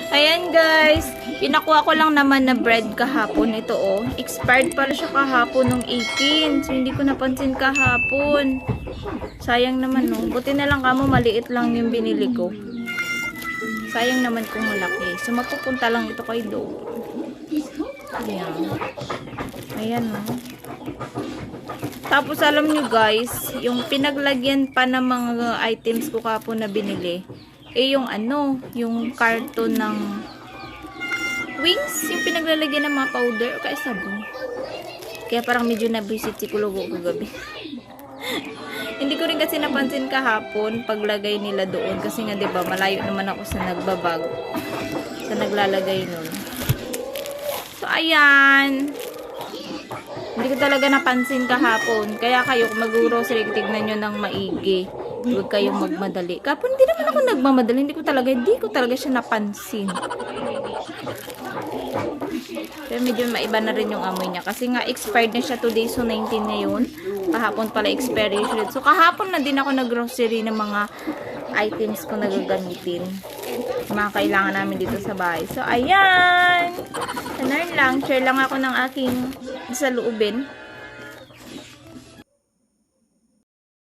Ayan guys, pinakuha ko lang naman na bread kahapon. Ito oh, expired pala siya kahapon nung 18. So hindi ko napansin kahapon. Sayang naman no. Buti na lang kamo maliit lang yung binili ko. Sayang naman kung malaki. So mapupunta lang ito kay Do. Ayan. Ayan no. Tapos alam nyo guys, yung pinaglagyan pa ng mga items ko kahapon na binili. Yung ano, yung carton ng wings, yung pinaglalagyan ng mga powder o kaya sabon. Kaya parang medyo nabisit si Kulugo kagabi. Hindi ko rin kasi napansin kahapon paglagay nila doon kasi nga 'di ba malayo naman ako sa nagbabag. Sa naglalagay noon. So ayan. Hindi ko talaga napansin kahapon. Kaya kayo kung mag-grocery tignan nyo ng maigi. Huwag kayong magmadali. Kapon, hindi naman ako nagmamadali. Hindi ko talaga siya napansin. Pero medyo maiba na rin yung amoy niya. Kasi nga, expired na siya today. So, 19 ngayon. Kahapon pala expiration. So, kahapon na din ako nag-grocery ng mga items ko na gagamitin. Mga kailangan namin dito sa bahay. So, ayan! Ganun lang. Share lang ako ng aking sa loobin.